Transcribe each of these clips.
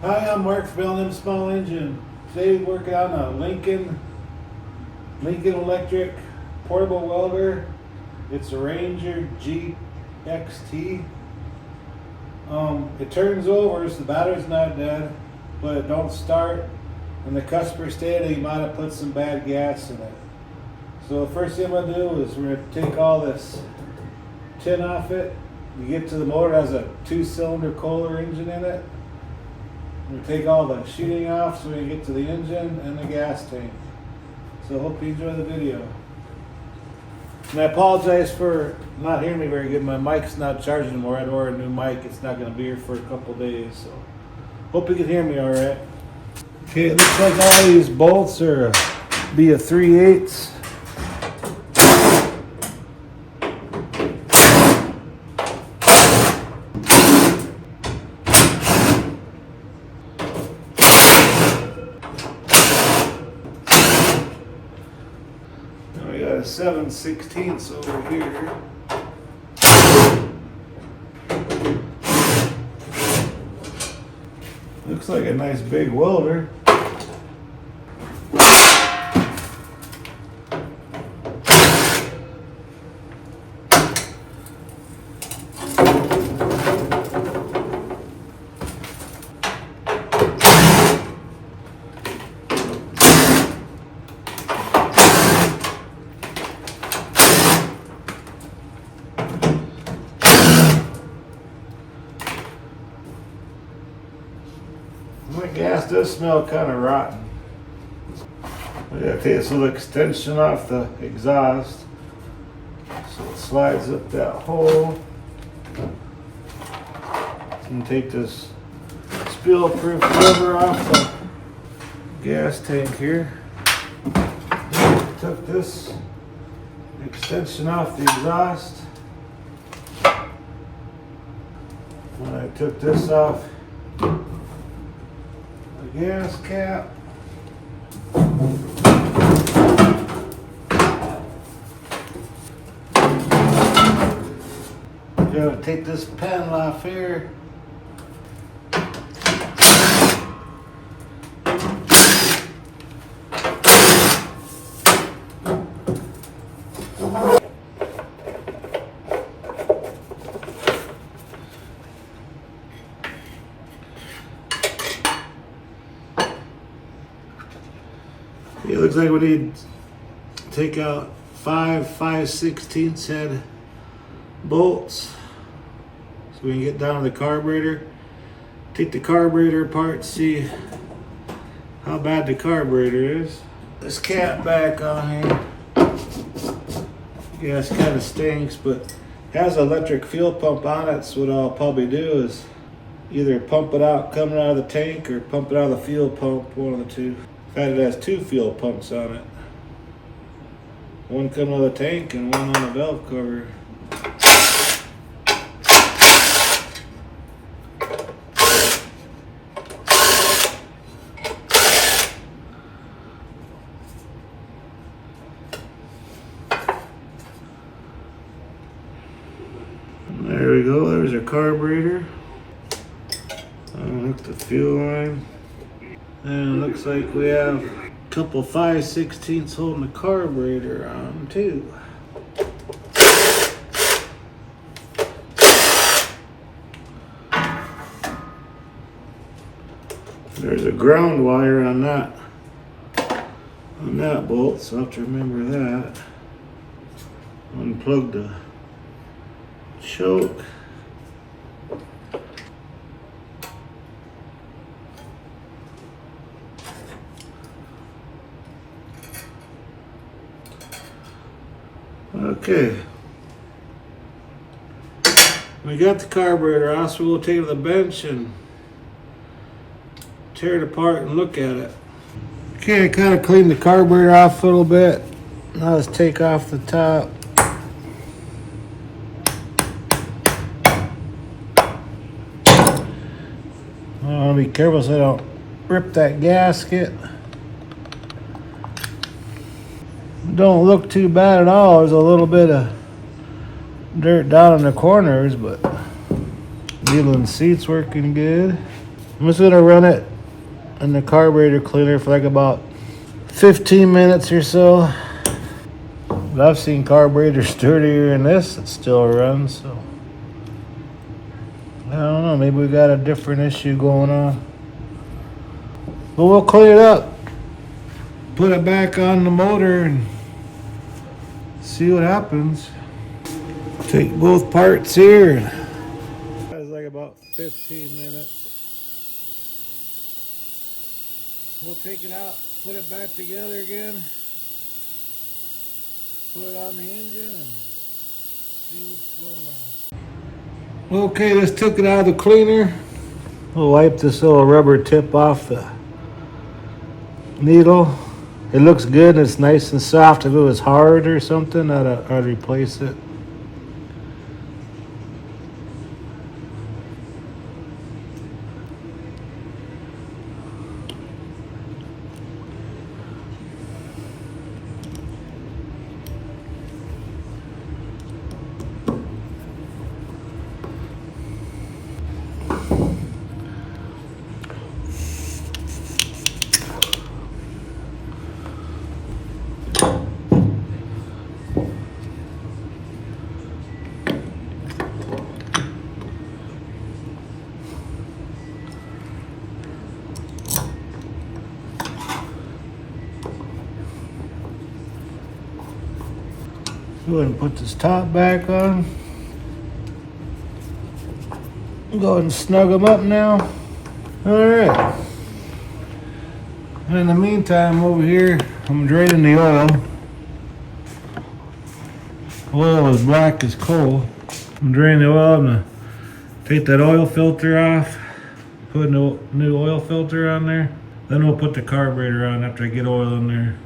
Hi, I'm Mark from L&M Small Engine. Today we're working on a Lincoln Electric portable welder. It's a Ranger GXT. It turns over, so the battery's not dead, but it don't start. And the customer stated he might have put some bad gas in it. So the first thing I'm gonna do is we're gonna take all this tin off it. You get to the motor, it has a 2-cylinder Kohler engine in it. We take all the sheeting off so we can get to the engine and the gas tank. So hope you enjoy the video. And I apologize for not hearing me very good. My mic's not charging anymore. I had to order a new mic. It's not going to be here for a couple days. So hope you can hear me all right. Okay, it looks like all these bolts are be a 3/8. We got a 7/16 over here. Looks like a nice big welder. My gas does smell kind of rotten. I gotta take this little extension off the exhaust so it slides up that hole. And take this spill-proof cover off the gas tank here. Took this extension off the exhaust. When I took this off the gas cap, I'm going to take this panel off here. It looks like we need to take out 5/5/16 head bolts so we can get down to the carburetor. Take the carburetor apart, see how bad the carburetor is. This cap back on here, yeah, it's kind of stinks, but it has an electric fuel pump on it, so what I'll probably do is either pump it out coming out of the tank or pump it out of the fuel pump, one of the two. In fact, it has 2 fuel pumps on it. One coming out of the tank and one on the valve cover. And there we go, there's our carburetor. Hook the fuel line. And it looks like we have a couple 5/16 holding the carburetor on too. There's a ground wire on that bolt, so I'll have to remember that. Unplug the choke. Okay, we got the carburetor off, so we'll take it to the bench and tear it apart and look at it. Okay, I kind of cleaned the carburetor off a little bit. Now let's take off the top. I want to be careful so I don't rip that gasket. Don't look too bad at all. There's a little bit of dirt down in the corners, but wheel and seat's working good. I'm just gonna run it in the carburetor cleaner for like about 15 minutes or so. But I've seen carburetors dirtier than this that still runs, so I don't know, maybe we got a different issue going on. But we'll clean it up, put it back on the motor and see what happens. Take both parts here. That was like about 15 minutes. We'll take it out, put it back together again, put it on the engine and see what's going on. Okay, just took it out of the cleaner. We'll wipe this little rubber tip off the needle. It looks good and it's nice and soft. If it was hard or something, I'd replace it. Go ahead and put this top back on. Go ahead and snug them up now. Alright. In the meantime, over here, I'm draining the oil. Oil is black as coal. I'm draining the oil. I'm gonna take that oil filter off, put a new oil filter on there. Then we'll put the carburetor on after I get oil in there.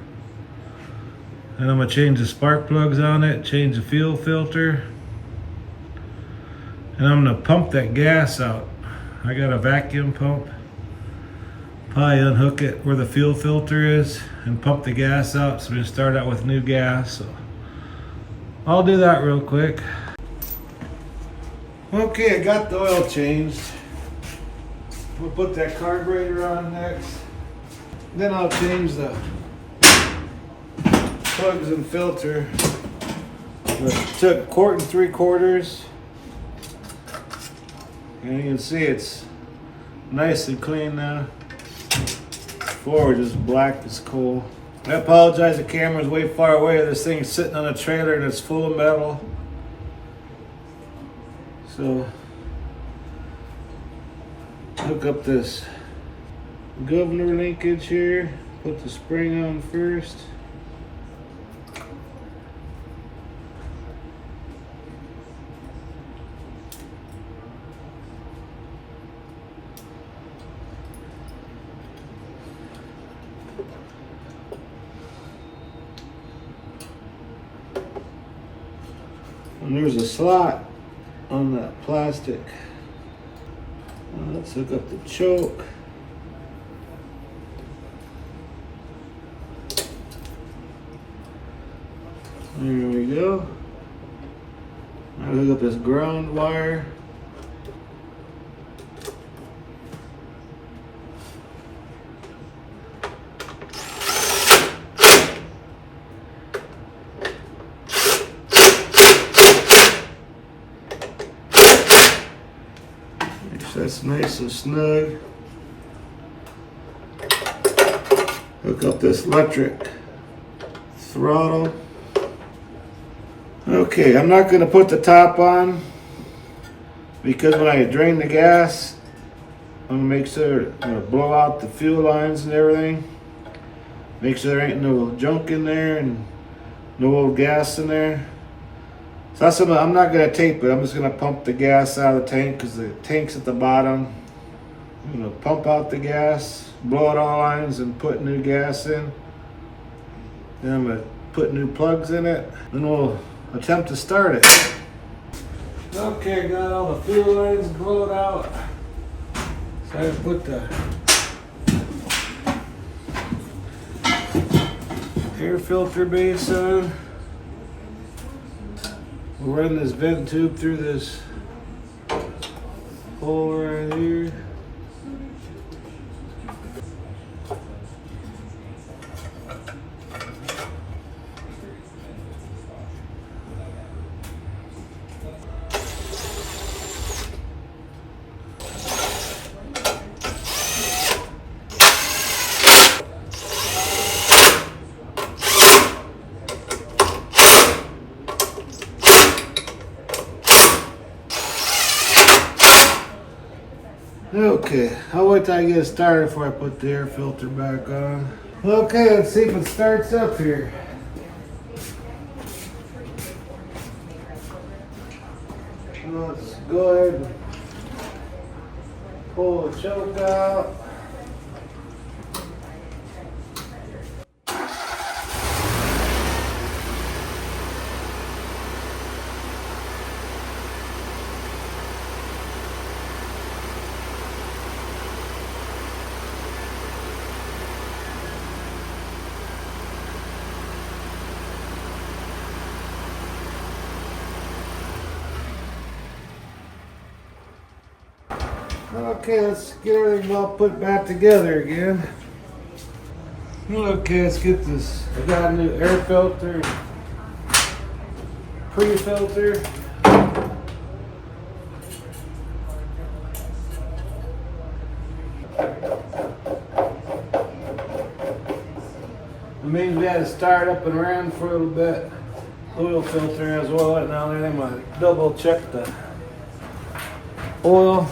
And I'm gonna change the spark plugs on it, change the fuel filter. And I'm gonna pump that gas out. I got a vacuum pump. Probably unhook it where the fuel filter is and pump the gas out. So we're gonna start out with new gas. So I'll do that real quick. Okay, I got the oil changed. We'll put that carburetor on next. Then I'll change the plugs and filter. I took 1 3/4. And you can see it's nice and clean now. Before it was just black as coal. I apologize, the camera's way far away. This thing's sitting on a trailer and it's full of metal. So hook up this governor linkage here. Put the spring on first. And there's a slot on that plastic. Let's hook up the choke. There we go. Now hook up this ground wire. That's nice and snug. Hook up this electric throttle. Okay, I'm not going to put the top on because when I drain the gas, I'm going to make sure I'm going to blow out the fuel lines and everything. Make sure there ain't no junk in there and no old gas in there. So that's something I'm not going to tape it. I'm just going to pump the gas out of the tank because the tank's at the bottom. I'm going to pump out the gas, blow out all lines and put new gas in. Then I'm going to put new plugs in it. Then we'll attempt to start it. Okay, got all the fuel lines blowed out. So I put the air filter base on. We'll run this vent tube through this hole right here. Okay, I'll wait till I get it started before I put the air filter back on. Okay, let's see if it starts up here. Let's go ahead and pull the choke out. Okay, let's get everything all put back together again. Okay, let's get this. I got a new air filter, pre-filter. It means we had to start up and around for a little bit. Oil filter as well. And now I'm gonna double check the oil.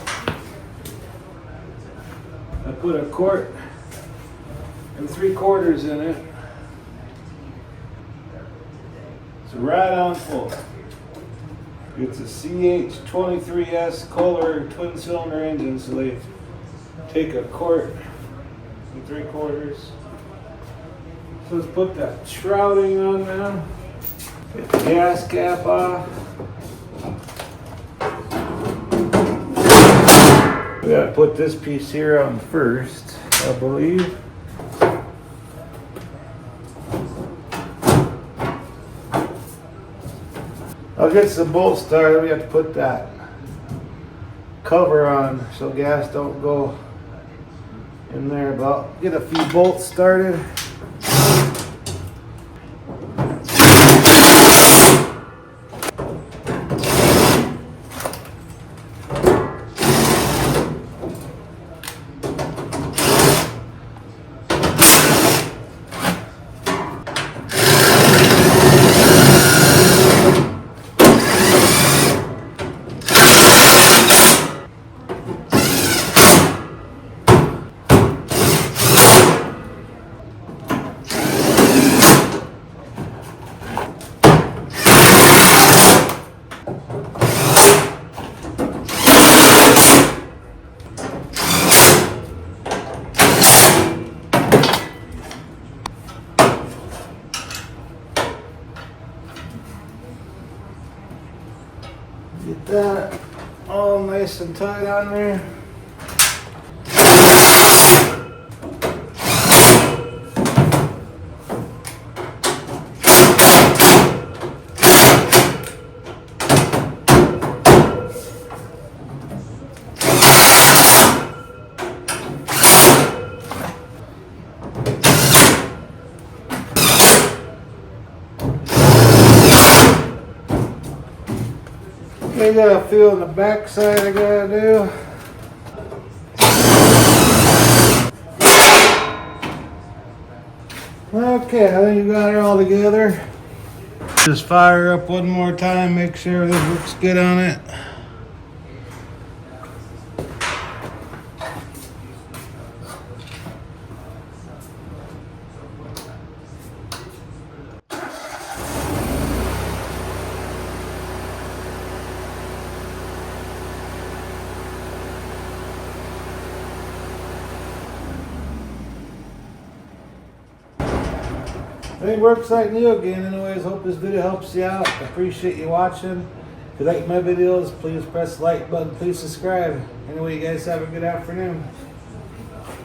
I put 1 quart and 3/4 in it. It's right on full. It's a CH23S Kohler twin cylinder engine, so they take 1 quart and 3/4. So let's put that shrouding on now. Get the gas cap off. We gotta put this piece here on first, I believe. I'll get some bolts started. We have to put that cover on so gas don't go in there. But I'll get a few bolts started. Get that all nice and tight on there. I got a few on the back side I gotta do. Okay, I think we got it all together. Just fire up one more time, make sure everything looks good on it. It works like new again. Anyways, hope this video helps you out. Appreciate you watching. If you like my videos, please press the like button. Please subscribe. Anyway, you guys have a good afternoon.